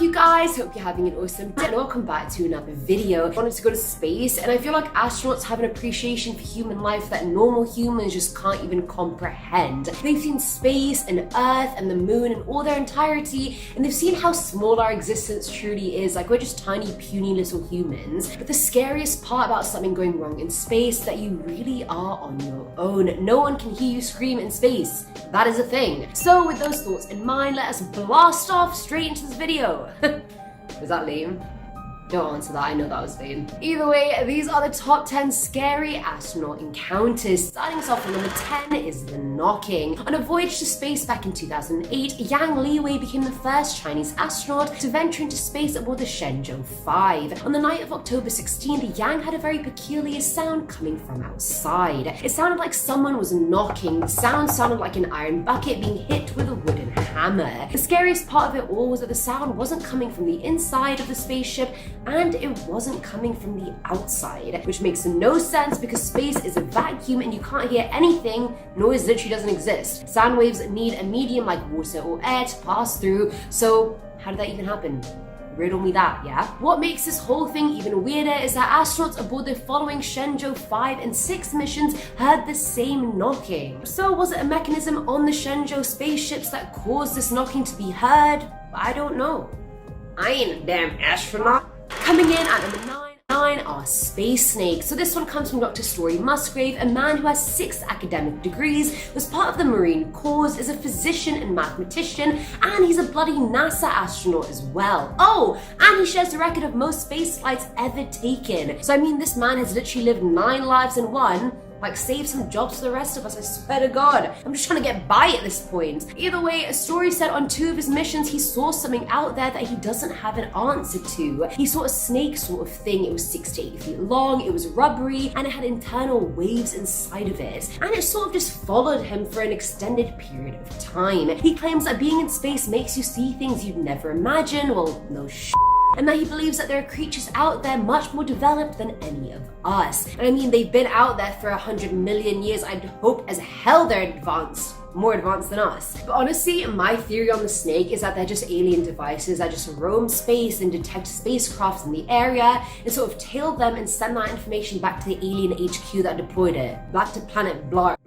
you guys, hope you're having an awesome day and welcome back to another video. I wanted to go to space and I feel like astronauts have an appreciation for human life that normal humans just can't even comprehend. They've seen space and Earth and the moon in all their entirety, and they've seen how small our existence truly is. Like, we're just tiny puny little humans. But the scariest part about something going wrong in space is that you really are on your own. No one can hear you scream in space. That is a thing. So with those thoughts in mind, let us blast off straight into this video. Was that lame? Don't answer that, I know that was lame. Either way, these are the top 10 scary astronaut encounters. Starting us off at number 10 is the knocking. On a voyage to space back in 2008, Yang Liwei became the first Chinese astronaut to venture into space aboard the Shenzhou 5. On the night of October 16th, Yang had a very peculiar sound coming from outside. It sounded like someone was knocking. The sound sounded like an iron bucket being hit with a wooden hammer. The scariest part of it all was that the sound wasn't coming from the inside of the spaceship, and it wasn't coming from the outside, which makes no sense because space is a vacuum and you can't hear anything. Noise literally doesn't exist. Sound waves need a medium like water or air to pass through, so how did that even happen? Riddle me that, yeah? What makes this whole thing even weirder is that astronauts aboard the following Shenzhou 5 and 6 missions heard the same knocking. So was it a mechanism on the Shenzhou spaceships that caused this knocking to be heard? I don't know. I ain't a damn astronaut. Coming in at number 9 are space snakes. So this one comes from Dr. Story Musgrave, a man who has 6 academic degrees, was part of the Marine Corps, is a physician and mathematician, and he's a bloody NASA astronaut as well. Oh, and he shares the record of most space flights ever taken. So I mean, this man has literally lived 9 lives in one. Like, save some jobs for the rest of us, I swear to God. I'm just trying to get by at this point. Either way, a story said on 2 of his missions, he saw something out there that he doesn't have an answer to. He saw a snake sort of thing. It was 6 to 8 feet long, it was rubbery, and it had internal waves inside of it. And it sort of just followed him for an extended period of time. He claims that being in space makes you see things you'd never imagine. Well, no shit. And that he believes that there are creatures out there much more developed than any of us. And I mean, they've been out there for 100 million years. I'd hope as hell they're advanced. More advanced than us. But honestly, my theory on the snake is that they're just alien devices that just roam space and detect spacecraft in the area and sort of tail them and send that information back to the alien HQ that deployed it. Back to planet Blark.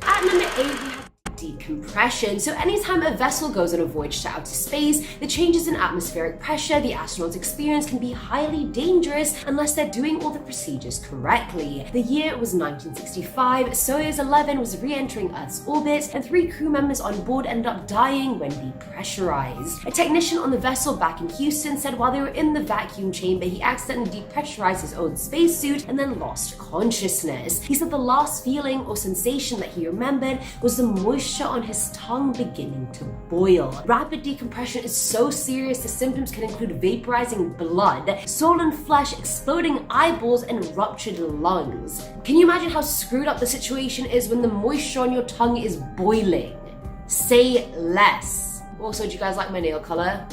At number 8, we have decompression. So anytime a vessel goes on a voyage to outer space, the changes in atmospheric pressure the astronauts experience can be highly dangerous unless they're doing all the procedures correctly. The year was 1965, Soyuz 11 was re-entering Earth's orbit, and 3 crew members on board ended up dying when depressurized. A technician on the vessel back in Houston said while they were in the vacuum chamber, he accidentally depressurized his own spacesuit and then lost consciousness. He said the last feeling or sensation that he remembered was the moisture on his tongue beginning to boil. Rapid decompression is so serious the symptoms can include vaporizing blood, swollen flesh, exploding eyeballs, and ruptured lungs. Can you imagine how screwed up the situation is when the moisture on your tongue is boiling? Say less. Also, do you guys like my nail color?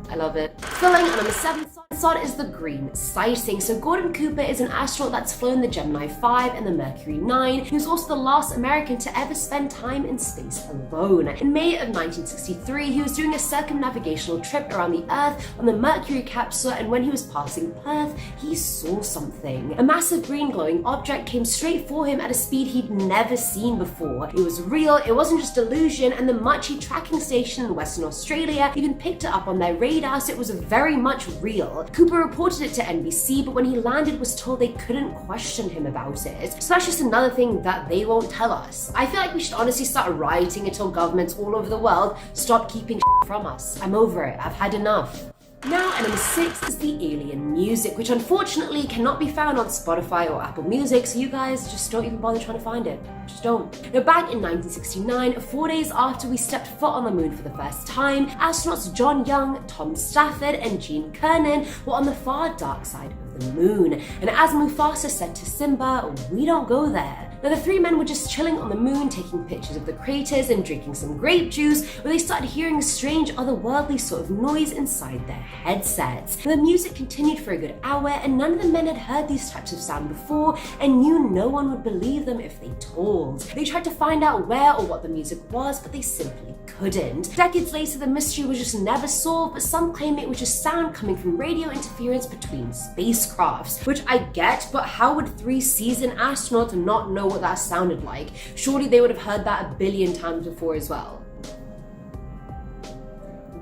I love it. Filling on number 7 slot is the green sighting. So Gordon Cooper is an astronaut that's flown the Gemini 5 and the Mercury 9. He was also the last American to ever spend time in space alone. In May of 1963, he was doing a circumnavigational trip around the Earth on the Mercury capsule, and when he was passing Perth, he saw something. A massive green glowing object came straight for him at a speed he'd never seen before. It was real, it wasn't just illusion, and the Machi tracking station in Western Australia even picked it up on their radar, so it was very much real. Cooper reported it to NBC, but when he landed was told they couldn't question him about it. So that's just another thing that they won't tell us. I feel like we should honestly start rioting until governments all over the world stop keeping from us. I'm over it. I've had enough. Now at number 6 is the alien music, which unfortunately cannot be found on Spotify or Apple Music, so you guys just don't even bother trying to find it. Just don't. Now back in 1969, 4 days after we stepped foot on the moon for the first time, astronauts John Young, Tom Stafford, and Gene Cernan were on the far dark side of the moon. And as Mufasa said to Simba, we don't go there. Now the three men were just chilling on the moon, taking pictures of the craters and drinking some grape juice, when they started hearing a strange otherworldly sort of noise inside their headsets. The music continued for a good hour, and none of the men had heard these types of sound before and knew no one would believe them if they told. They tried to find out where or what the music was, but they simply couldn't. Decades later, the mystery was just never solved, but some claim it was just sound coming from radio interference between spacecrafts, which I get, but how would 3 seasoned astronauts not know what that sounded like? Surely they would have heard that a billion times before as well.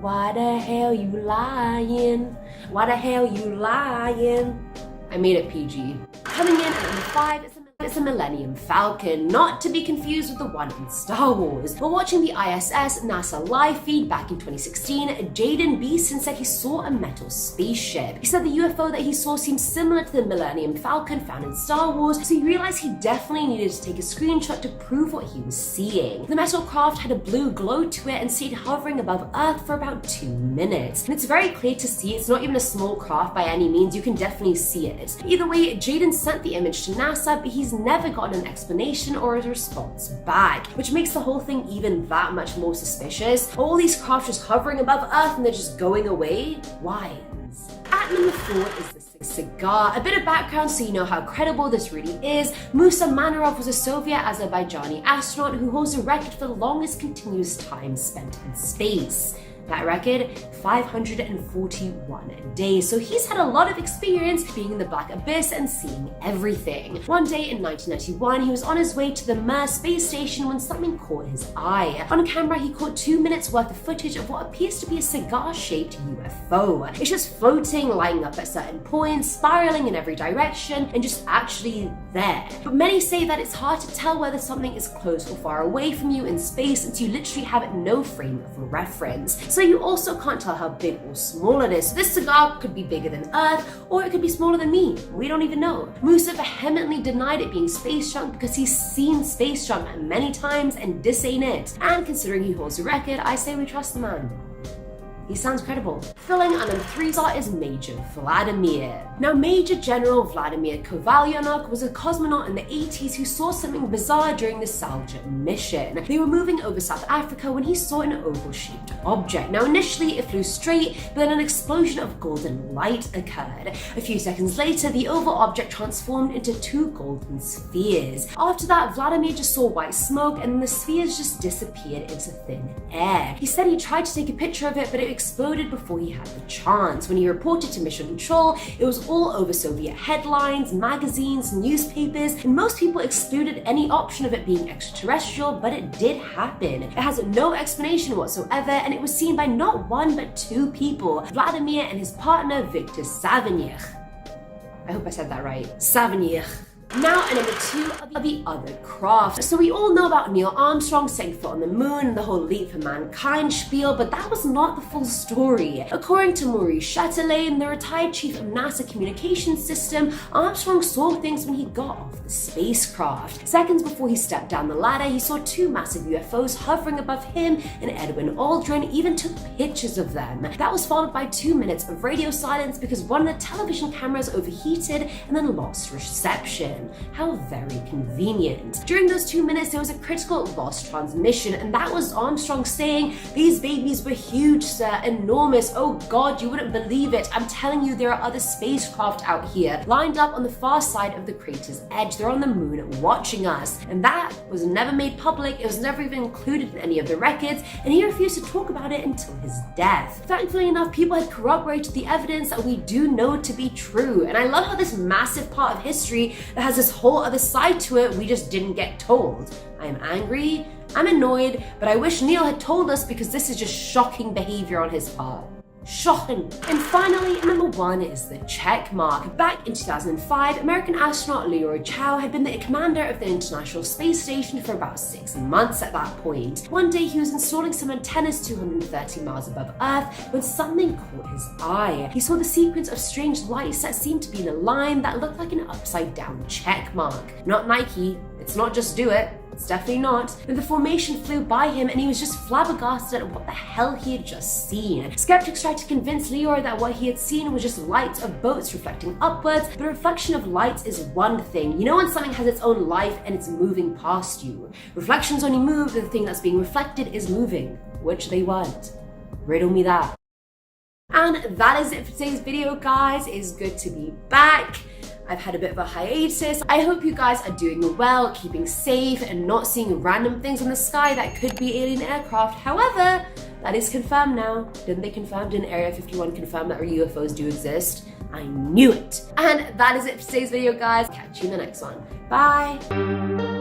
Why the hell you lying? Why the hell you lying? I made it PG. Coming in at number 5 is the Millennium Falcon, not to be confused with the one in Star Wars. While watching the ISS NASA live feed back in 2016, Jaden Beeson said he saw a metal spaceship. He said the UFO that he saw seemed similar to the Millennium Falcon found in Star Wars, so he realized he definitely needed to take a screenshot to prove what he was seeing. The metal craft had a blue glow to it and stayed hovering above Earth for about 2 minutes. And it's very clear to see it's not even a small craft by any means, you can definitely see it. Either way, Jaden sent the image to NASA, but he's never gotten an explanation or a response back, which makes the whole thing even that much more suspicious. All these craft just hovering above Earth and they're just going away? Why? At number 4 is the cigar. A bit of background so you know how credible this really is. Musa Manarov was a Soviet-Azerbaijani astronaut who holds a record for the longest continuous time spent in space. That record, 541 days. So he's had a lot of experience being in the Black Abyss and seeing everything. One day in 1991, he was on his way to the Mir space station when something caught his eye. On camera, he caught 2 minutes worth of footage of what appears to be a cigar-shaped UFO. It's just floating, lighting up at certain points, spiraling in every direction, and just actually there. But many say that it's hard to tell whether something is close or far away from you in space since you literally have no frame of reference. So you also can't tell how big or small it is. So this cigar could be bigger than Earth, or it could be smaller than me. We don't even know. Musa vehemently denied it being space junk because he's seen space junk many times and this ain't it. And considering he holds a record, I say we trust the man. He sounds credible. Filling our number 3 slot is Major Vladimir. Now, Major General Vladimir Kovalyanok was a cosmonaut in the 80s who saw something bizarre during the Salja mission. They were moving over South Africa when he saw an oval-shaped object. Now, initially it flew straight, but then an explosion of golden light occurred. A few seconds later, the oval object transformed into 2 golden spheres. After that, Vladimir just saw white smoke and then the spheres just disappeared into thin air. He said he tried to take a picture of it, but it exploded before he had the chance. When he reported to Mission Control, it was all over Soviet headlines, magazines, newspapers, and most people excluded any option of it being extraterrestrial, but it did happen. It has no explanation whatsoever, and it was seen by not 1 but 2 people, Vladimir and his partner Viktor Savanyikh. I hope I said that right. Savanyikh. Now at number 2 are the other craft. So we all know about Neil Armstrong setting foot on the moon and the whole leap for mankind spiel, but that was not the full story. According to Maurice Chatelain, the retired chief of NASA communications system, Armstrong saw things when he got off the spacecraft. Seconds before he stepped down the ladder, he saw 2 massive UFOs hovering above him, and Edwin Aldrin even took pictures of them. That was followed by 2 minutes of radio silence because one of the television cameras overheated and then lost reception. How very convenient. During those 2 minutes, there was a critical lost transmission, and that was Armstrong saying, "These babies were huge, sir, enormous. Oh God, you wouldn't believe it. I'm telling you, there are other spacecraft out here, lined up on the far side of the crater's edge. They're on the moon watching us." And that was never made public. It was never even included in any of the records, and he refused to talk about it until his death. Thankfully enough, people had corroborated the evidence that we do know to be true. And I love how this massive part of history that has this whole other side to it we just didn't get told. I am angry, I'm annoyed, but I wish Neil had told us because this is just shocking behavior on his part. Shocking. And finally, number 1 is the check mark. Back in 2005, American astronaut Leroy Chiao had been the commander of the International Space Station for about 6 months at that point. One day he was installing some antennas 230 miles above Earth when something caught his eye. He saw the sequence of strange lights that seemed to be in a line that looked like an upside down check mark. Not Nike, it's not just do it. It's definitely not. Then the formation flew by him and he was just flabbergasted at what the hell he had just seen. Skeptics tried to convince Leroy that what he had seen was just light of boats reflecting upwards, but a reflection of light is one thing. You know when something has its own life and it's moving past you. Reflections only move if the thing that's being reflected is moving, which they weren't. Riddle me that. And that is it for today's video, guys. It's good to be back. I've had a bit of a hiatus. I hope you guys are doing well, keeping safe, and not seeing random things in the sky that could be alien aircraft. However, that is confirmed now. Didn't they confirm? Didn't Area 51 confirm that UFOs do exist? I knew it. And that is it for today's video, guys. Catch you in the next one. Bye.